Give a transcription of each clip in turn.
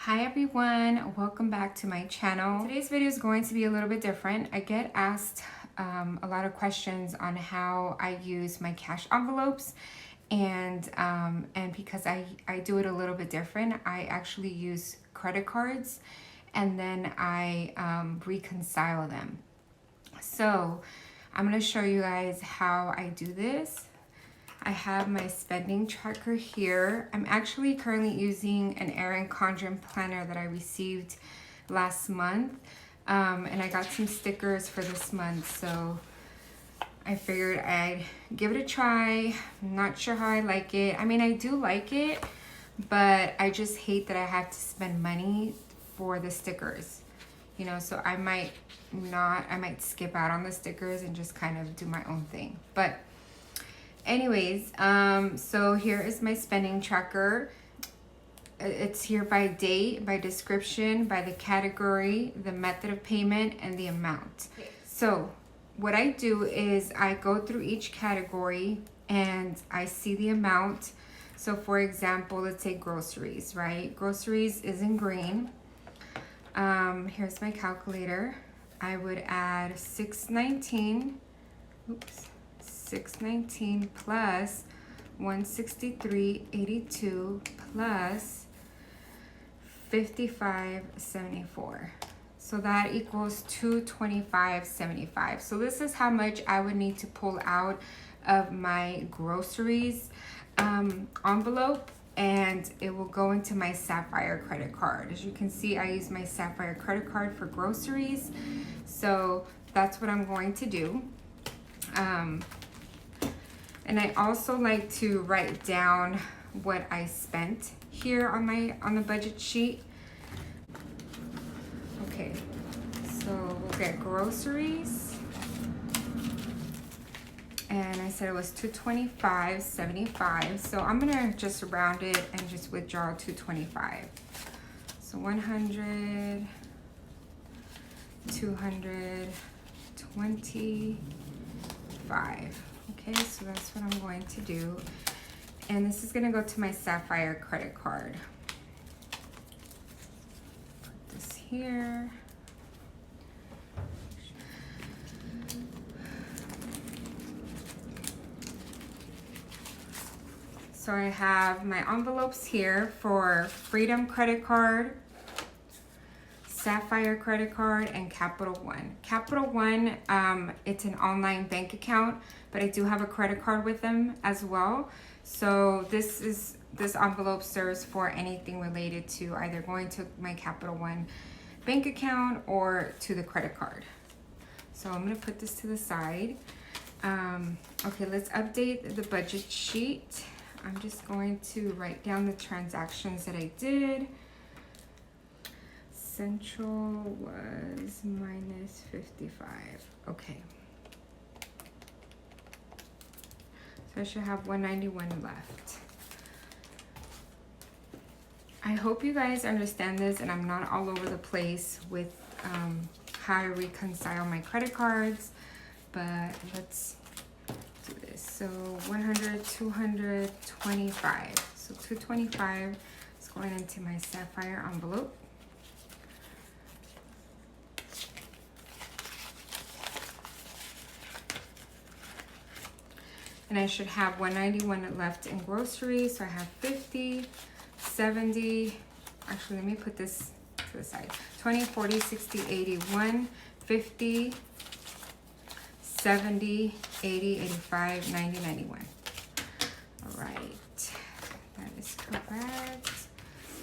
Hi everyone, welcome back to my channel. Today's video is going to be a little bit different. I get asked a lot of questions on how I use my cash envelopes, and because I do it a little bit different. I actually use credit cards and then I reconcile them. So I'm going to show you guys how I do this. I have my spending tracker here. I'm actually currently using an Erin Condren planner that I received last month. And I got some stickers for this month, so I figured I'd give it a try. I'm not sure how I like it. I mean, I do like it, but I just hate that I have to spend money for the stickers. You know, so I might skip out on the stickers and just kind of do my own thing. But anyways, so here is my spending tracker. It's here by date, by description, by the category, the method of payment, and the amount. So what I do is I go through each category and I see the amount. So for example, let's say groceries, right? Groceries is in green. Here's my calculator. I would add $619 plus $163.82 plus $55.74. So that equals $225.75. So this is how much I would need to pull out of my groceries envelope, and it will go into my Sapphire credit card. As you can see, I use my Sapphire credit card for groceries. So that's what I'm going to do. And I also like to write down what I spent here on the budget sheet. Okay, so we'll get groceries. And I said it was $225.75. So I'm gonna just round it and just withdraw $225. So 100, 225. Okay, so that's what I'm going to do. And this is gonna go to my Sapphire credit card. Put this here. So I have my envelopes here for Freedom credit card, Sapphire credit card, and Capital One. Capital One, it's an online bank account, but I do have a credit card with them as well. So this envelope serves for anything related to either going to my Capital One bank account or to the credit card. So I'm gonna put this to the side. Okay, let's update the budget sheet. I'm just going to write down the transactions that I did. Central was minus 55. Okay. So I should have 191 left. I hope you guys understand this and I'm not all over the place with how to reconcile my credit cards, but let's do this. So 100, 225. So 225 is going into my Sapphire envelope. And I should have 191 left in groceries. So I have 50, 70. Actually, let me put this to the side. 20, 40, 60, 80, 1, 50, 70, 80, 85, 90, 91. All right, that is correct.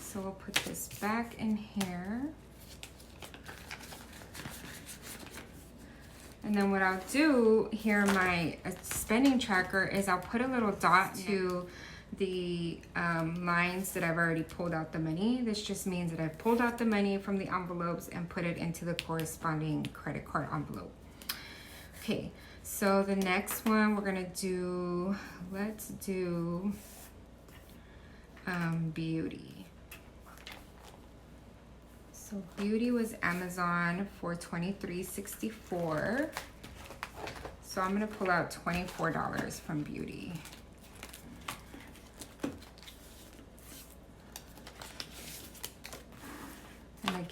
So we'll put this back in here. And then what I'll do here, my spending tracker, is I'll put a little dot to the lines that I've already pulled out the money. This just means that I've pulled out the money from the envelopes and put it into the corresponding credit card envelope. Okay, so the next one we're gonna do, let's do beauty. So beauty was Amazon for $23.64. So I'm gonna pull out $24 from beauty.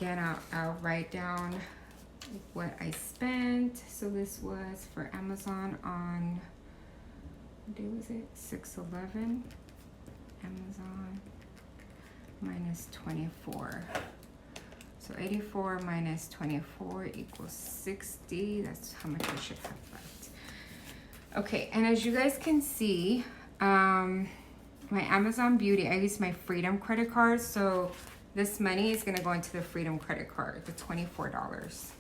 again, I'll write down what I spent. So this was for Amazon on, what day was it? 6/11. Amazon minus 24. So 84 minus 24 equals 60. That's how much I should have left. Okay, and as you guys can see, my Amazon Beauty, I use my Freedom credit card. So this money is gonna go into the Freedom credit card, the $24.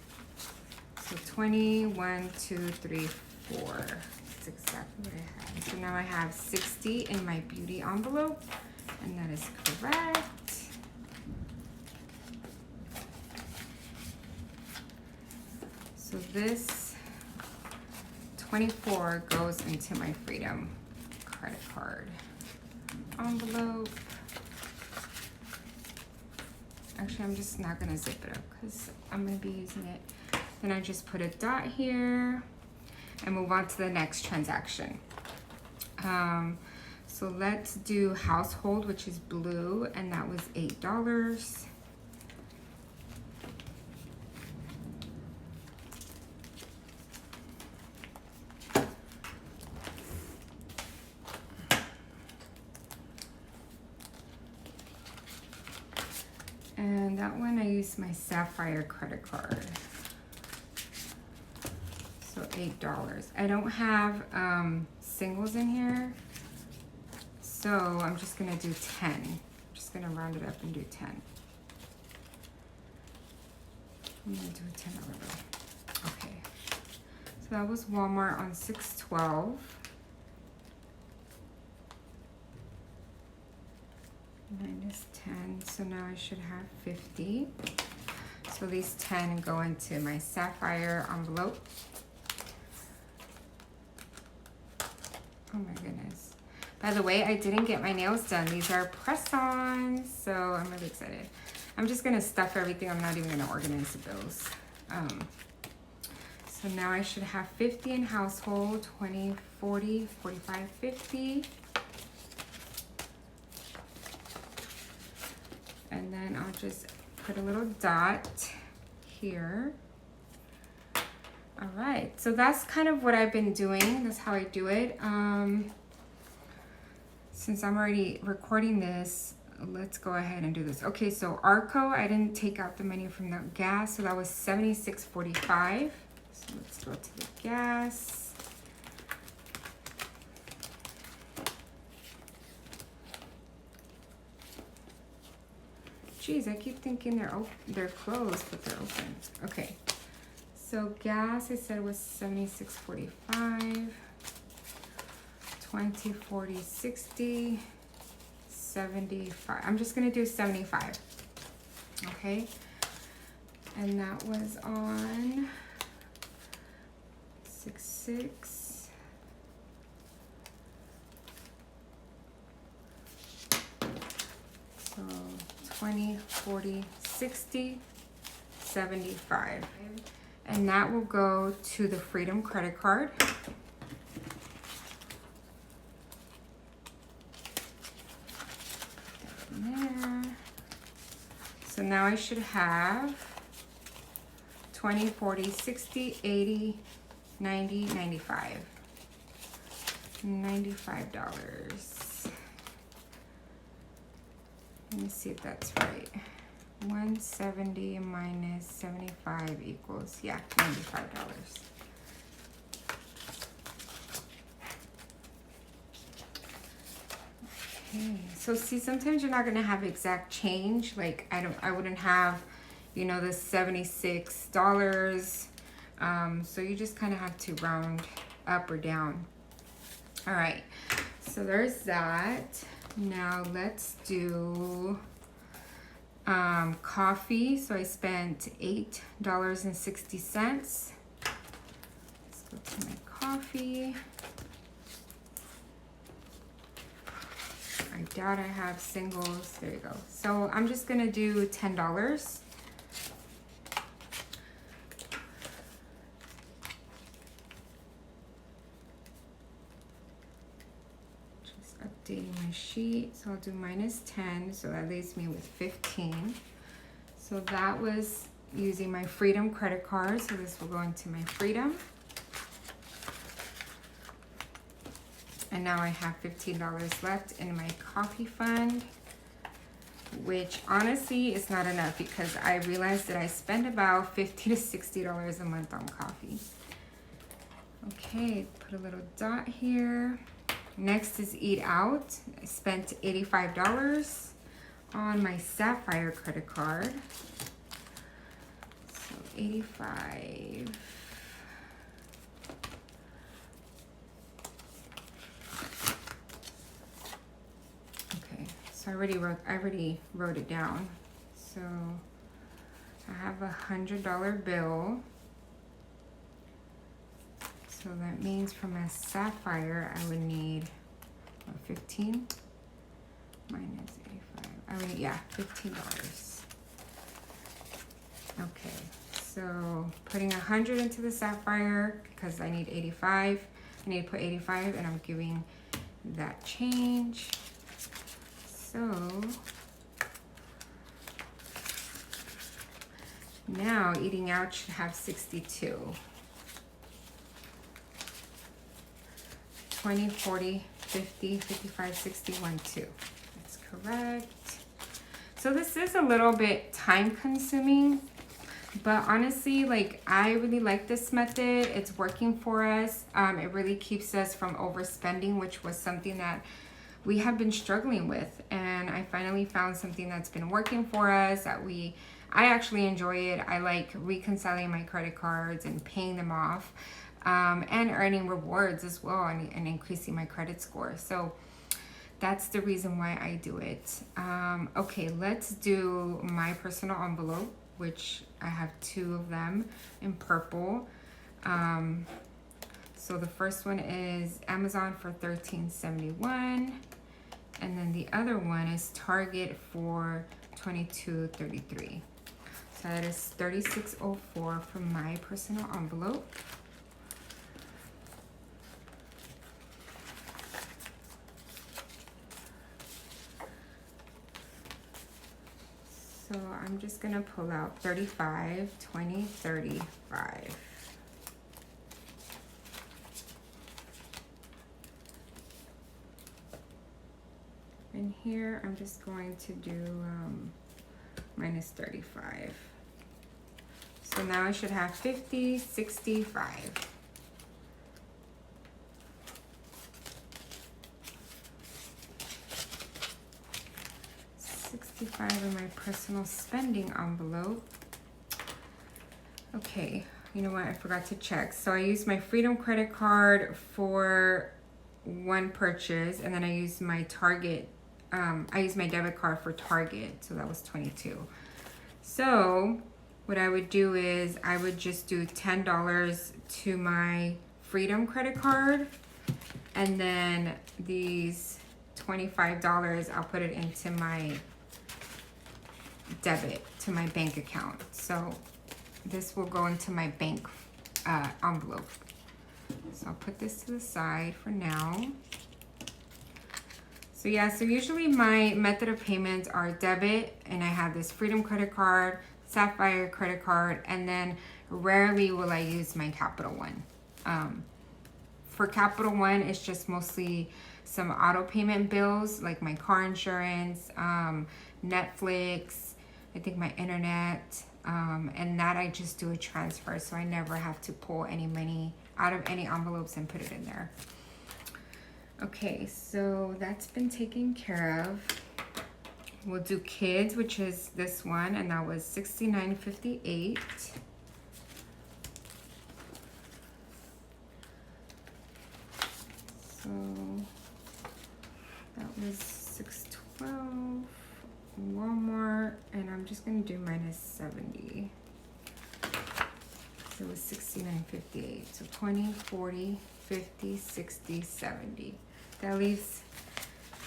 So 20, 1, 2, 3, 4. That's exactly what I have. So now I have 60 in my beauty envelope, and that is correct. So this 24 goes into my Freedom credit card envelope. Actually, I'm just not gonna zip it up because I'm gonna be using it. Then I just put a dot here and move on to the next transaction. So let's do household, which is blue, and that was $8. And that one I used my Sapphire credit card. So $8. I don't have singles in here, so I'm just gonna do 10. I'm just gonna round it up and do 10. I'm gonna do a $10 bill. Okay. So that was Walmart on 6/12. Minus 10, so now I should have 50. So these 10 go into my Sapphire envelope. Oh my goodness. By the way, I didn't get my nails done. These are press-ons, so I'm really excited. I'm just gonna stuff everything. I'm not even gonna organize the bills. So now I should have 50 in household, 20, 40, 45, 50. And then I'll just put a little dot here. All right, so that's kind of what I've been doing. That's how I do it. Since I'm already recording this, let's go ahead and do this. Okay, so Arco, I didn't take out the menu from the gas, so that was $76.45. So let's go to the gas. Geez, I keep thinking they're closed, but they're open. Okay, so gas I said was $76.45, 20, 40, 60, 75. I'm just gonna do 75. Okay, and that was on 6/6. So 20, 40, 60, 75. And that will go to the Freedom credit card. There. So now I should have 20, 40, 60, 80, 90, 95. $95. Let me see if that's right. 170 minus 75 equals, yeah, $95. Okay, so see, sometimes you're not gonna have exact change. Like I wouldn't have, you know, the $76. So you just kind of have to round up or down. All right, so there's that. Now let's do coffee. So I spent $8.60. Let's go to my coffee. I doubt I have singles. There you go. So I'm just gonna do $10. Updating my sheet, so I'll do minus 10, so that leaves me with 15. So So that was using my Freedom credit card. So this will go into my Freedom. And now I have $15 left in my coffee fund, which honestly is not enough because I realized that I spend about $50 to $60 a month on coffee. Okay, put a little dot here. Next is Eat Out. I spent $85 on my Sapphire credit card. So 85. Okay, so I already wrote it down. So I have $100 bill. So that means from a Sapphire, I would need 15 minus 85. I would, yeah, $15. Okay, so putting 100 into the Sapphire because I need 85. I need to put 85, and I'm giving that change. So now Eating Out should have 62. 20, 40, 50, 55, 61, 2. That's correct. So this is a little bit time consuming, but honestly, like, I really like this method. It's working for us. It really keeps us from overspending, which was something that we have been struggling with. And I finally found something that's been working for us that I actually enjoy it. I like reconciling my credit cards and paying them off. And earning rewards as well, and increasing my credit score. So that's the reason why I do it. Okay, let's do my personal envelope, which I have 2 of them in purple. So the first one is Amazon for $13.71, and then the other one is Target for $22.33. So that is $36.04 for my personal envelope. So I'm just gonna pull out 35, 20, 35. And here I'm just going to do minus 35. So now I should have 50, 65. In my personal spending envelope. Okay, you know what? I forgot to check. So I used my Freedom credit card for one purchase, and then I used my Target. I used my debit card for Target, so that was 22. So what I would do is I would just do $10 to my Freedom credit card, and then these $25, I'll put it into my debit to my bank account. So this will go into my bank envelope. So I'll put this to the side for now. So yeah, so usually my method of payments are debit, and I have this Freedom credit card, Sapphire credit card, and then rarely will I use my Capital One. For Capital One, it's just mostly some auto payment bills like my car insurance, Netflix, I think my internet, and that I just do a transfer, so I never have to pull any money out of any envelopes and put it in there. Okay, so that's been taken care of. We'll do kids, which is this one, and that was $69.58. So that was $6.12. Walmart, and I'm just gonna do minus 70. So it was $69.58. So 20, 40, 50, 60, 70. That leaves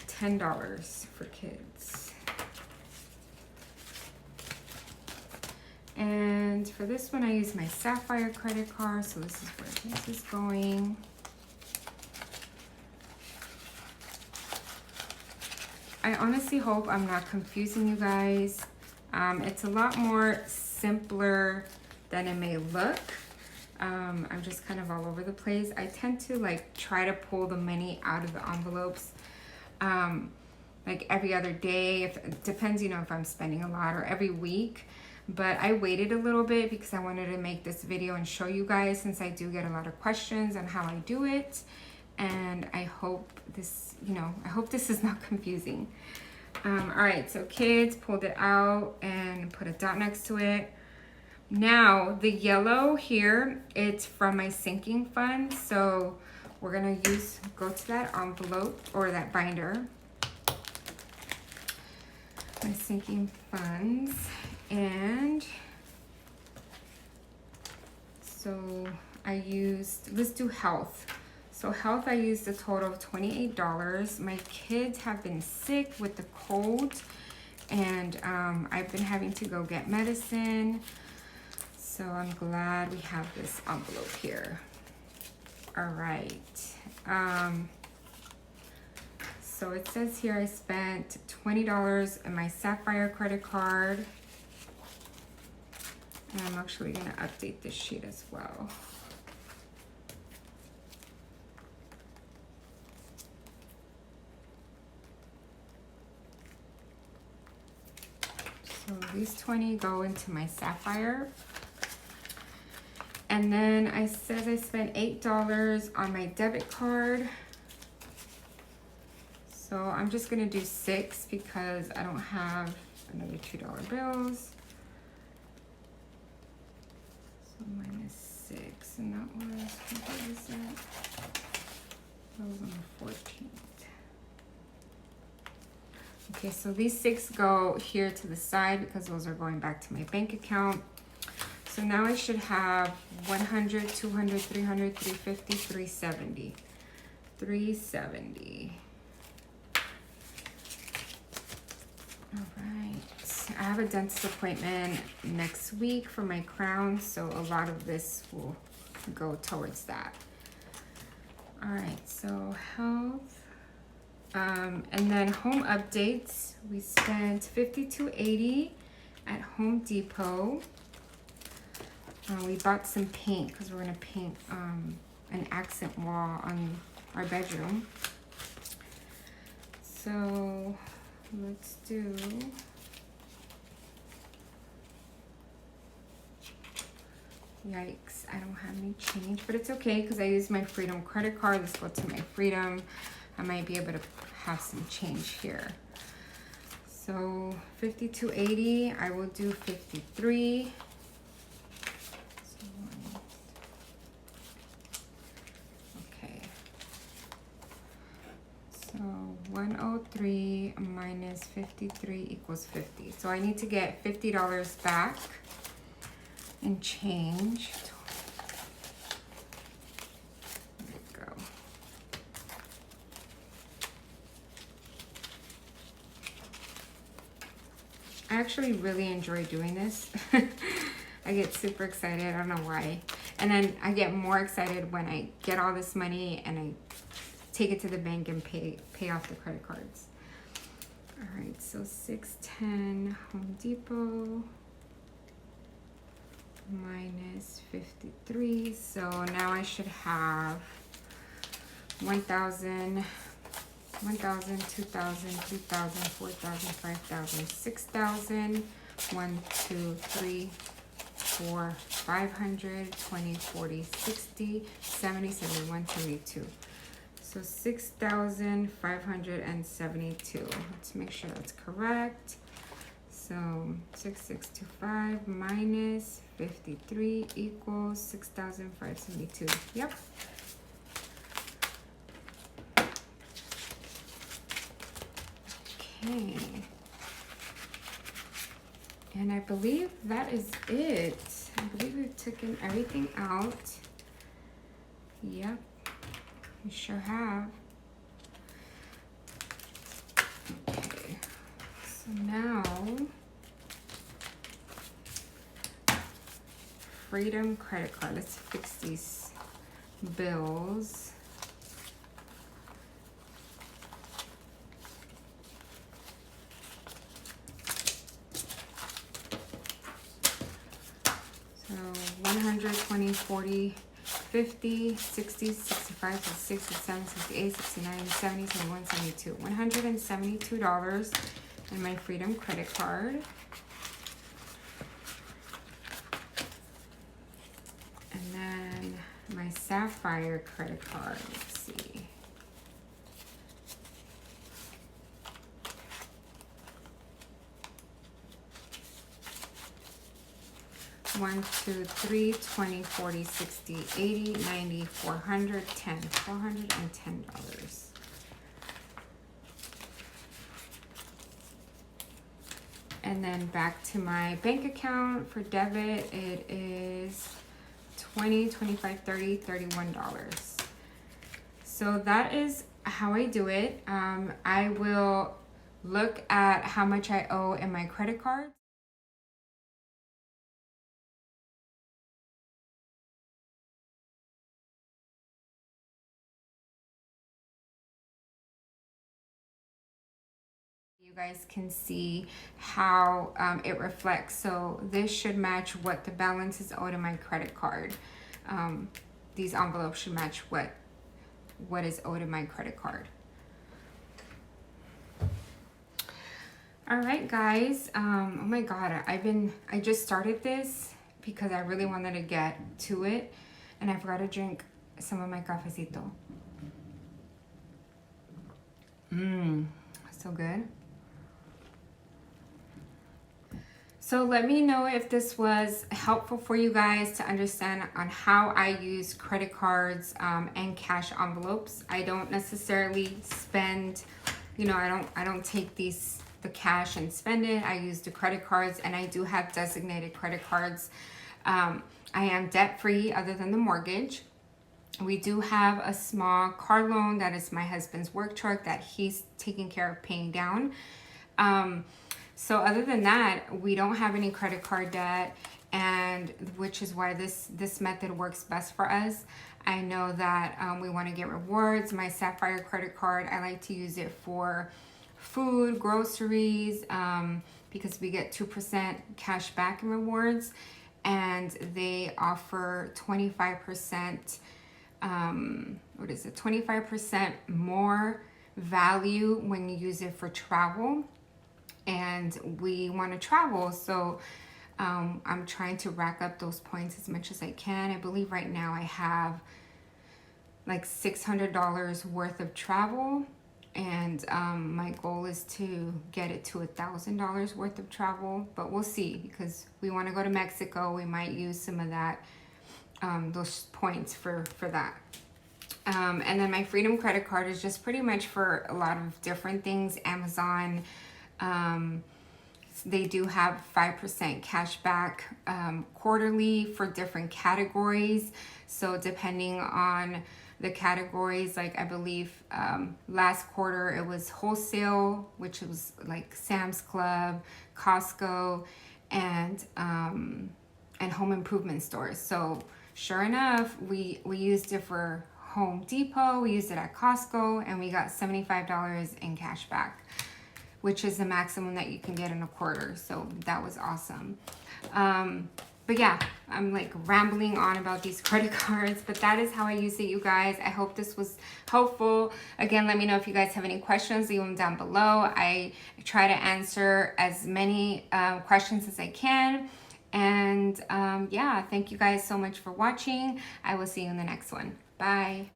$10 for kids. And for this one, I use my Sapphire credit card. So this is where this is going. I honestly hope I'm not confusing you guys. It's a lot more simpler than it may look. I'm just kind of all over the place. I tend to like try to pull the money out of the envelopes like every other day. It depends, you know, if I'm spending a lot, or every week. But I waited a little bit because I wanted to make this video and show you guys, since I do get a lot of questions on how I do it. And I hope this, you know, I hope this is not confusing. All right, so kids, pulled it out and put a dot next to it. Now the yellow here, it's from my sinking fund. So we're gonna go to that envelope or that binder, my sinking funds. And so I used, let's do health. So health, I used a total of $28. My kids have been sick with the cold, and I've been having to go get medicine. So I'm glad we have this envelope here. All right. So it says here I spent $20 in my Sapphire credit card. And I'm actually gonna update this sheet as well. So these 20 go into my Sapphire. And then I said I spent $8 on my debit card. So I'm just gonna do 6 because I don't have another $2 bills. So minus 6, and that was, what was that? That was on the 14th. Okay, so these 6 go here to the side because those are going back to my bank account. So now I should have 100, 200, 300, 350, 370. 370. All right. I have a dentist appointment next week for my crown, so a lot of this will go towards that. All right, so health. And then home updates. We spent $52.80 at Home Depot. We bought some paint because we're gonna paint an accent wall on our bedroom. So let's do, yikes, I don't have any change, but it's okay because I use my Freedom credit card. Let's go to my Freedom. I might be able to have some change here. So $52.80, I will do 53. Okay. So 103 minus 53 equals 50. So I need to get $50 back in change. There we go. I actually really enjoy doing this. I get super excited, I don't know why. And then I get more excited when I get all this money and I take it to the bank and pay off the credit cards. All right, so 610 Home Depot minus 53. So now I should have 1,000, 1,000, 2,000, 3,000, 4,000, 5,000, 6,000. 1, 2, 3, 4, 500, 20, 40, 60, 70, 71, 72. So 6,572. Let's make sure that's correct. So 6,625 minus 53 equals 6,572. Yep. Okay. And I believe that is it. I believe we've taken everything out. Yep. We sure have. Okay, so now Freedom credit card. Let's fix these bills. 100, 20, 40, 50, 60, 65, 66, 67, 68, 69, 70, 71, 72. $172 in my Freedom credit card. And then my Sapphire credit card, let's see. One, two, 3, 20, 40, 60, 80, 90, 400, 10, $410. And then back to my bank account for debit, it is 20, 25, 30, $31. So that is how I do it. I will look at how much I owe in my credit cards. You guys can see how it reflects. So this should match what the balance is owed in my credit card. These envelopes should match what is owed in my credit card. All right, guys. Oh my God, I just started this because I really wanted to get to it, and I forgot to drink some of my cafecito. So good. So let me know if this was helpful for you guys to understand on how I use credit cards and cash envelopes. I don't necessarily spend, you know, I don't take the cash and spend it. I use the credit cards, and I do have designated credit cards. I am debt free other than the mortgage. We do have a small car loan that is my husband's work truck that he's taking care of paying down. So other than that, we don't have any credit card debt, and which is why this method works best for us. I know that we want to get rewards. My Sapphire credit card, I like to use it for food, groceries, because we get 2% cash back in rewards, and they offer 25%, 25% more value when you use it for travel. And we want to travel, so I'm trying to rack up those points as much as I can. I believe right now I have like $600 worth of travel, and my goal is to get it to $1,000 worth of travel, but we'll see, because we want to go to Mexico. We might use some of that, those points for that. And then my Freedom credit card is just pretty much for a lot of different things. Amazon, they do have 5% cash back quarterly for different categories. So depending on the categories, like I believe last quarter it was wholesale, which was like Sam's Club, Costco, and home improvement stores. So sure enough, we used it for Home Depot, we used it at Costco, and we got $75 in cash back, which is the maximum that you can get in a quarter. So that was awesome. But yeah, I'm like rambling on about these credit cards, but that is how I use it, you guys. I hope this was helpful. Again, let me know if you guys have any questions, leave them down below. I try to answer as many questions as I can. And yeah, thank you guys so much for watching. I will see you in the next one. Bye.